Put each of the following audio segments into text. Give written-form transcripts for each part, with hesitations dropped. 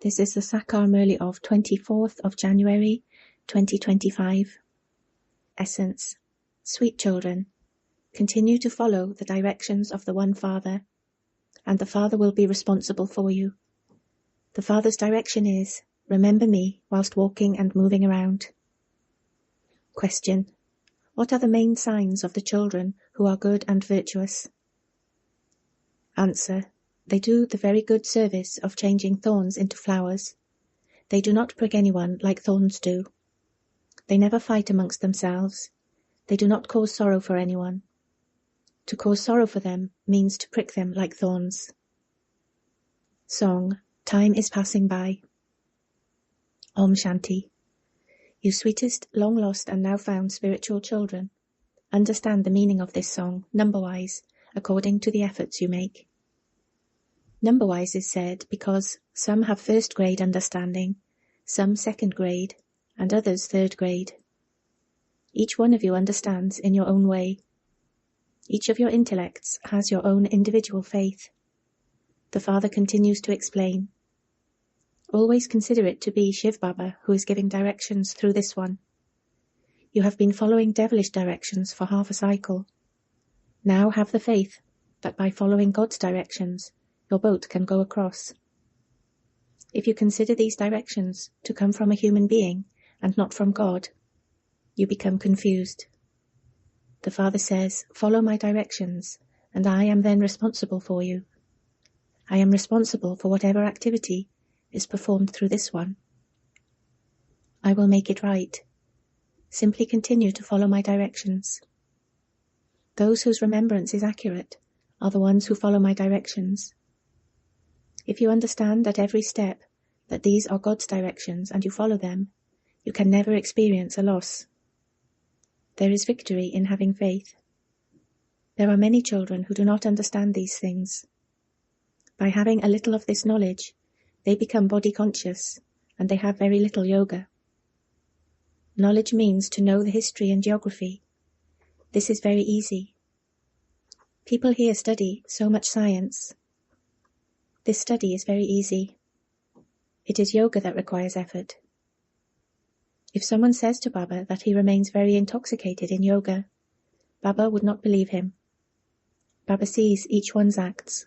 This is the Sakar Murli of 24th of January 2025. Essence. Sweet children, continue to follow the directions of the One Father, and the Father will be responsible for you. The Father's direction is, remember me whilst walking and moving around. Question. What are the main signs of the children who are good and virtuous? Answer. They do the very good service of changing thorns into flowers. They do not prick anyone like thorns do. They never fight amongst themselves. They do not cause sorrow for anyone. To cause sorrow for them means to prick them like thorns. Song. Time is passing by. Om Shanti. You sweetest, long-lost and now found spiritual children, understand the meaning of this song, number-wise, according to the efforts you make. Number-wise is said because some have first grade understanding, some second grade, and others third grade. Each one of you understands in your own way. Each of your intellects has your own individual faith. The Father continues to explain. Always consider it to be Shiva Baba who is giving directions through this one. You have been following devilish directions for half a cycle. Now have the faith that by following God's directions, your boat can go across. If you consider these directions to come from a human being and not from God, you become confused. The Father says, follow my directions, and I am then responsible for you. I am responsible for whatever activity is performed through this one. I will make it right. Simply continue to follow my directions. Those whose remembrance is accurate are the ones who follow my directions. If you understand at every step that these are God's directions and you follow them, you can never experience a loss. There is victory in having faith. There are many children who do not understand these things. By having a little of this knowledge, they become body conscious and they have very little yoga. Knowledge means to know the history and geography. This is very easy. People here study so much science. This study is very easy. It is yoga that requires effort. If someone says to Baba that he remains very intoxicated in yoga, Baba would not believe him. Baba sees each one's acts.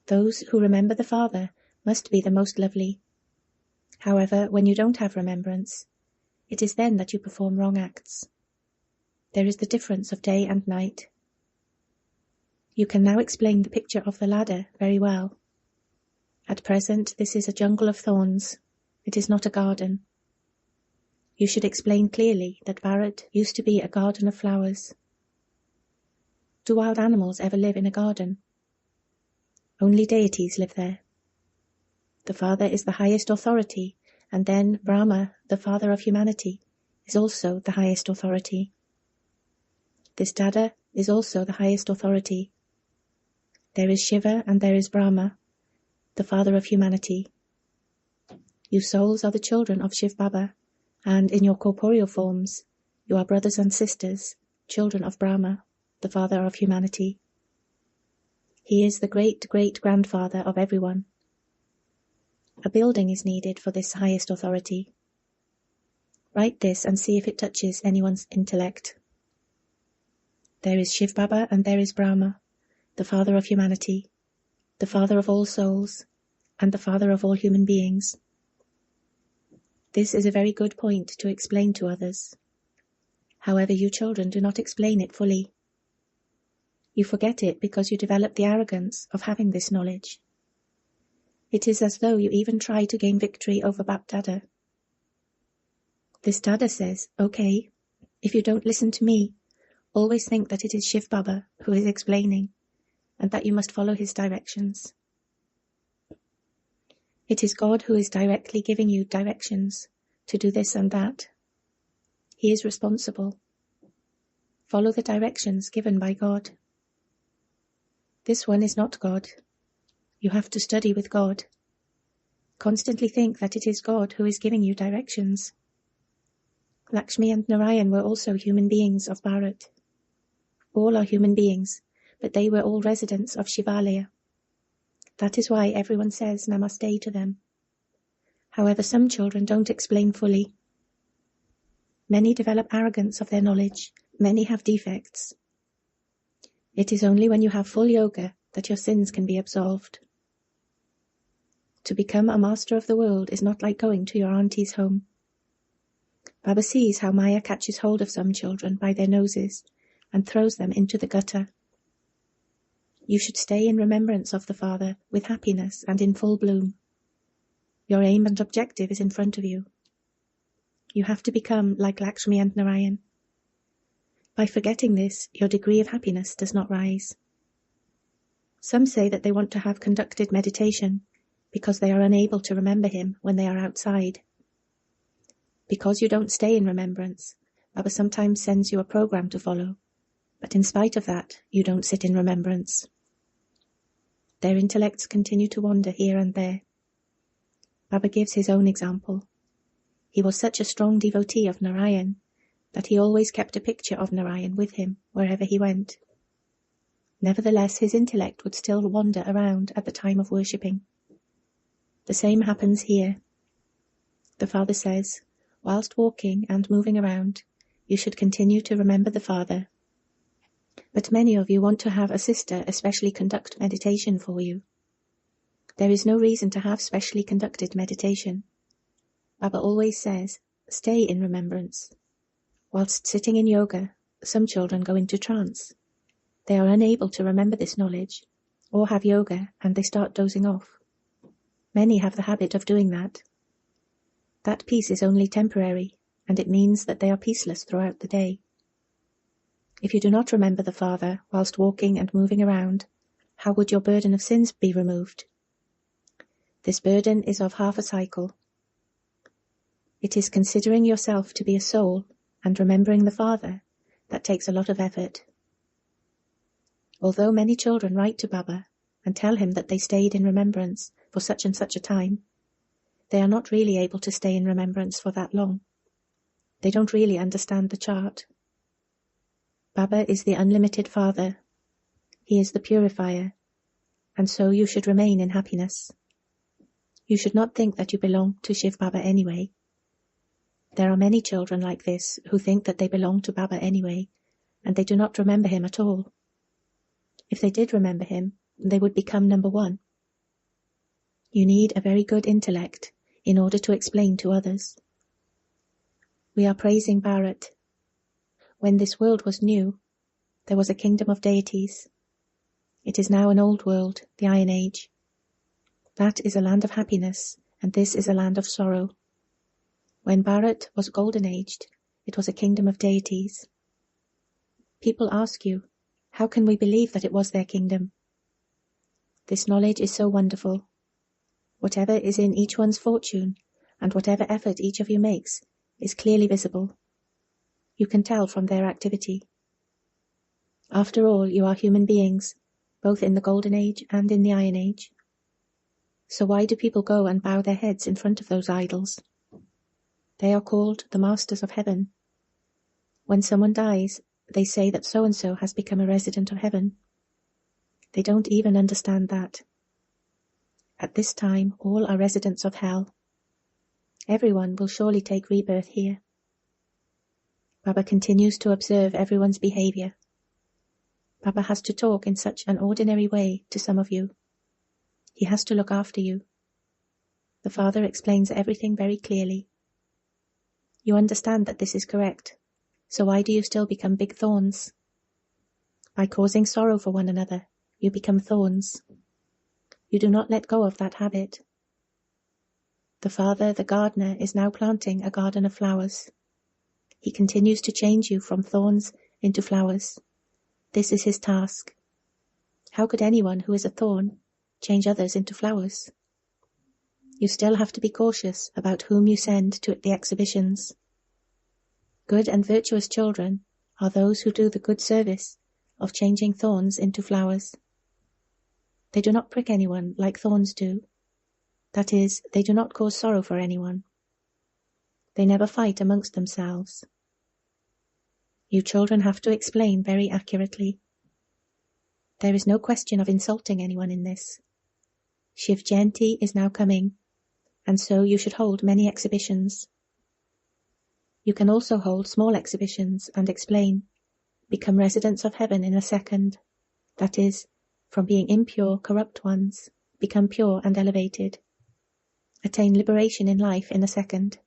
Those who remember the Father must be the most lovely. However, when you don't have remembrance, it is then that you perform wrong acts. There is the difference of day and night. You can now explain the picture of the ladder very well. At present, this is a jungle of thorns. It is not a garden. You should explain clearly that Bharat used to be a garden of flowers. Do wild animals ever live in a garden? Only deities live there. The Father is the highest authority, and then Brahma, the Father of humanity, is also the highest authority. This Dada is also the highest authority. There is Shiva and there is Brahma, the Father of humanity. You souls are the children of Shiva Baba, and in your corporeal forms, you are brothers and sisters, children of Brahma, the Father of humanity. He is the great-great-grandfather of everyone. A building is needed for this highest authority. Write this and see if it touches anyone's intellect. There is Shiva Baba and there is Brahma, the Father of humanity, the Father of all souls, and the Father of all human beings. This is a very good point to explain to others. However, you children do not explain it fully. You forget it because you develop the arrogance of having this knowledge. It is as though you even try to gain victory over Bap Dada. This Dada says, okay, if you don't listen to me, always think that it is Shiva Baba who is explaining, and that you must follow his directions. It is God who is directly giving you directions to do this and that. He is responsible. Follow the directions given by God. This one is not God. You have to study with God. Constantly think that it is God who is giving you directions. Lakshmi and Narayan were also human beings of Bharat. All are human beings, but they were all residents of Shivalaya. That is why everyone says Namaste to them. However, some children don't explain fully. Many develop arrogance of their knowledge. Many have defects. It is only when you have full yoga that your sins can be absolved. To become a master of the world is not like going to your auntie's home. Baba sees how Maya catches hold of some children by their noses and throws them into the gutter. You should stay in remembrance of the Father with happiness and in full bloom. Your aim and objective is in front of you. You have to become like Lakshmi and Narayan. By forgetting this, your degree of happiness does not rise. Some say that they want to have conducted meditation because they are unable to remember him when they are outside. Because you don't stay in remembrance, Baba sometimes sends you a program to follow, but in spite of that, you don't sit in remembrance. Their intellects continue to wander here and there. Baba gives his own example. He was such a strong devotee of Narayan that he always kept a picture of Narayan with him wherever he went. Nevertheless, his intellect would still wander around at the time of worshipping. The same happens here. The Father says, whilst walking and moving around, you should continue to remember the Father. But many of you want to have a sister especially conduct meditation for you. There is no reason to have specially conducted meditation. Baba always says, stay in remembrance. Whilst sitting in yoga, some children go into trance. They are unable to remember this knowledge, or have yoga and they start dozing off. Many have the habit of doing that. That peace is only temporary, and it means that they are peaceless throughout the day. If you do not remember the Father whilst walking and moving around, how would your burden of sins be removed? This burden is of half a cycle. It is considering yourself to be a soul and remembering the Father that takes a lot of effort. Although many children write to Baba and tell him that they stayed in remembrance for such and such a time, they are not really able to stay in remembrance for that long. They don't really understand the chart. Baba is the unlimited Father. He is the purifier, and so you should remain in happiness. You should not think that you belong to Shiva Baba anyway. There are many children like this who think that they belong to Baba anyway, and they do not remember him at all. If they did remember him, they would become number one. You need a very good intellect in order to explain to others. We are praising Bharat. When this world was new, there was a kingdom of deities. It is now an old world, the Iron Age. That is a land of happiness, and this is a land of sorrow. When Bharat was golden-aged, it was a kingdom of deities. People ask you, how can we believe that it was their kingdom? This knowledge is so wonderful. Whatever is in each one's fortune, and whatever effort each of you makes, is clearly visible. You can tell from their activity. After all, you are human beings, both in the Golden Age and in the Iron Age. So why do people go and bow their heads in front of those idols? They are called the Masters of Heaven. When someone dies, they say that so-and-so has become a resident of heaven. They don't even understand that. At this time, all are residents of hell. Everyone will surely take rebirth here. Baba continues to observe everyone's behavior. Baba has to talk in such an ordinary way to some of you. He has to look after you. The Father explains everything very clearly. You understand that this is correct, so why do you still become big thorns? By causing sorrow for one another, you become thorns. You do not let go of that habit. The Father, the gardener, is now planting a garden of flowers. He continues to change you from thorns into flowers. This is his task. How could anyone who is a thorn change others into flowers? You still have to be cautious about whom you send to the exhibitions. Good and virtuous children are those who do the good service of changing thorns into flowers. They do not prick anyone like thorns do. That is, they do not cause sorrow for anyone. They never fight amongst themselves. You children have to explain very accurately. There is no question of insulting anyone in this. Shiv Jayanti is now coming. and so you should hold many exhibitions. You can also hold small exhibitions and explain, become residents of heaven in a second, that is, from being impure, corrupt ones, become pure and elevated, attain liberation in life in a second.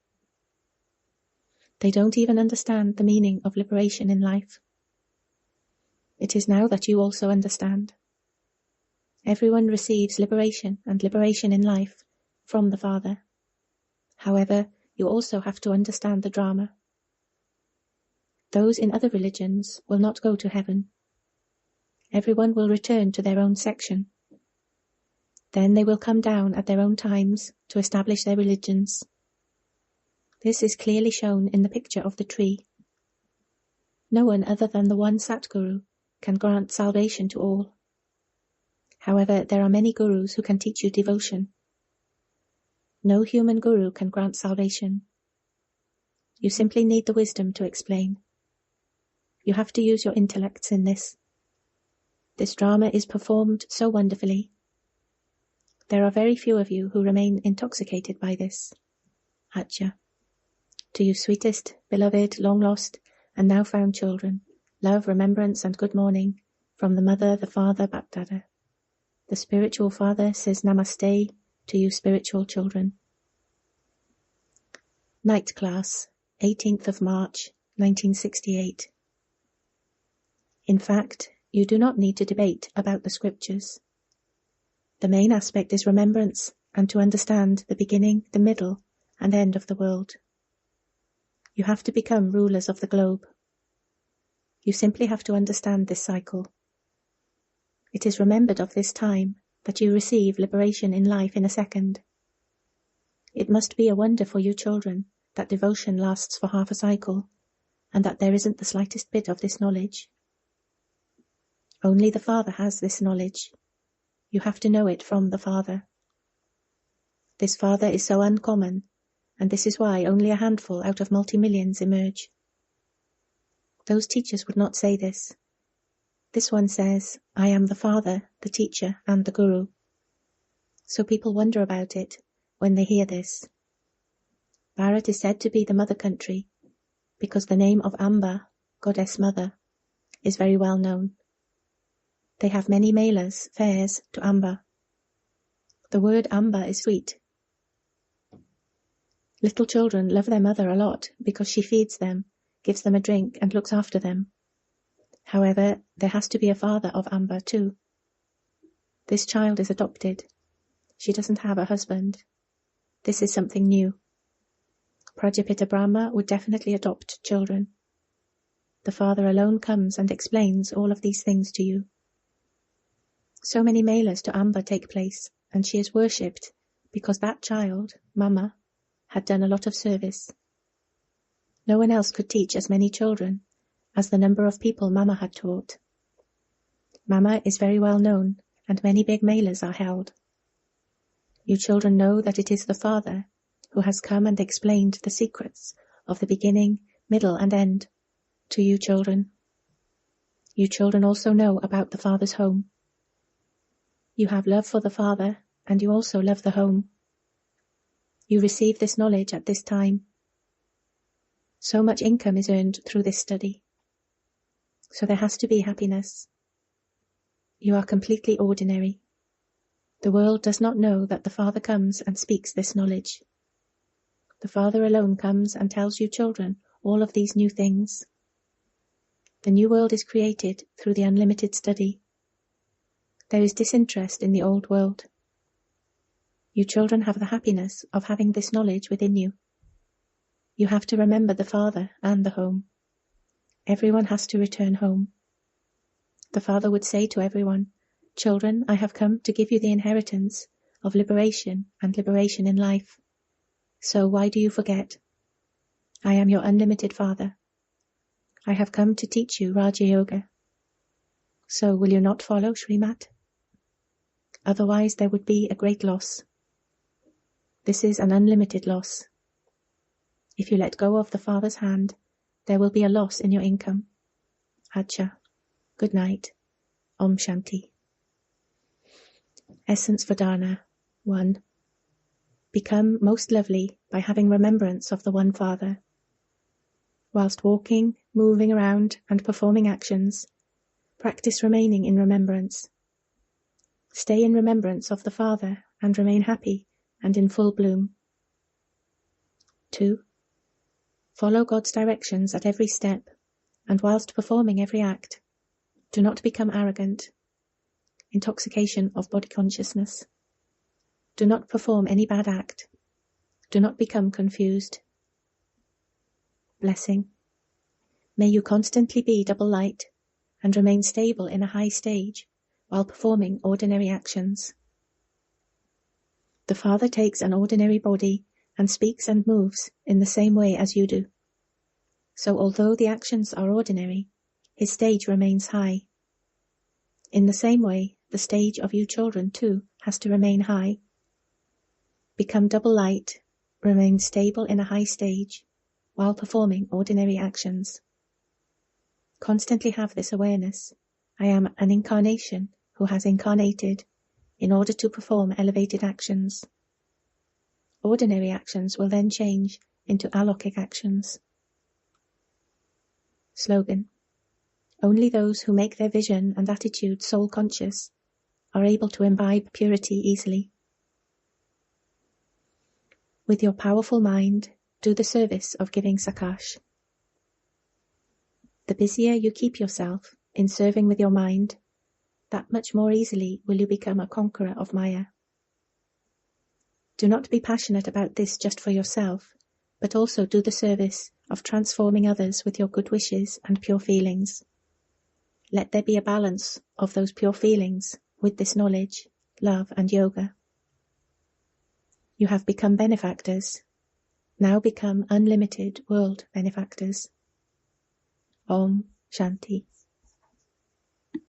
They don't even understand the meaning of liberation in life. It is now that you also understand. Everyone receives liberation and liberation in life from the Father. However, you also have to understand the drama. Those in other religions will not go to heaven. Everyone will return to their own section. Then they will come down at their own times to establish their religions. This is clearly shown in the picture of the tree. No one other than the one Satguru can grant salvation to all. However, there are many gurus who can teach you devotion. No human guru can grant salvation. You simply need the wisdom to explain. You have to use your intellects in this. This drama is performed so wonderfully. There are very few of you who remain intoxicated by this. Atya. To you sweetest, beloved, long-lost, and now found children, love, remembrance, and good morning from the Mother, the Father, Bapdada. The Spiritual Father says Namaste to you spiritual children. Night Class, 18th of March, 1968. In fact, you do not need to debate about the scriptures. The main aspect is remembrance and to understand the beginning, the middle, and end of the world. You have to become rulers of the globe. You simply have to understand this cycle. It is remembered of this time that you receive liberation in life in a second. It must be a wonder for you children that devotion lasts for half a cycle, and that there isn't the slightest bit of this knowledge. Only the Father has this knowledge. You have to know it from the Father. This Father is so uncommon, and this is why only a handful out of multi-millions emerge. Those teachers would not say this. This one says, I am the Father, the teacher, and the Guru. So people wonder about it when they hear this. Bharat is said to be the mother country because the name of Amba, goddess mother, is very well known. They have many melas, fairs, to Amba. The word Amba is sweet. Little children love their mother a lot because she feeds them, gives them a drink, and looks after them. However, there has to be a father of Amba too. This child is adopted. She doesn't have a husband. This is something new. Prajapita Brahma would definitely adopt children. The Father alone comes and explains all of these things to you. So many melas to Amba take place, and she is worshipped because that child, Mama, had done a lot of service. No one else could teach as many children as the number of people Mama had taught. Mama is very well known, and many big melas are held. You children know that it is the Father who has come and explained the secrets of the beginning, middle, and end to you children. You children also know about the Father's home. You have love for the Father, and you also love the home. You receive this knowledge at this time. So much income is earned through this study. So there has to be happiness. You are completely ordinary. The world does not know that the Father comes and speaks this knowledge. The Father alone comes and tells you children all of these new things. The new world is created through the unlimited study. There is disinterest in the old world. You children have the happiness of having this knowledge within you. You have to remember the Father and the home. Everyone has to return home. The Father would say to everyone, children, I have come to give you the inheritance of liberation and liberation in life. So why do you forget? I am your unlimited Father. I have come to teach you Raja Yoga. So will you not follow Srimat? Otherwise there would be a great loss. This is an unlimited loss. If you let go of the Father's hand, there will be a loss in your income. Acha. Good night. Om Shanti. Essence for Dharna. 1. Become most lovely by having remembrance of the One Father. Whilst walking, moving around, and performing actions, practice remaining in remembrance. Stay in remembrance of the Father and remain happy and in full bloom. 2. Follow God's directions at every step, and whilst performing every act, do not become arrogant. Intoxication of body consciousness. Do not perform any bad act. Do not become confused. Blessing. May you constantly be double light and remain stable in a high stage while performing ordinary actions. The Father takes an ordinary body and speaks and moves in the same way as you do. So although the actions are ordinary, his stage remains high. In the same way, the stage of you children too has to remain high. Become double light, remain stable in a high stage while performing ordinary actions. Constantly have this awareness. I am an incarnation who has incarnated in order to perform elevated actions. Ordinary actions will then change into alokik actions. Slogan. Only those who make their vision and attitude soul conscious are able to imbibe purity easily. With your powerful mind, do the service of giving sakash. The busier you keep yourself in serving with your mind, that much more easily will you become a conqueror of Maya. Do not be passionate about this just for yourself, but also do the service of transforming others with your good wishes and pure feelings. Let there be a balance of those pure feelings with this knowledge, love and yoga. You have become benefactors. Now become unlimited world benefactors. Om Shanti.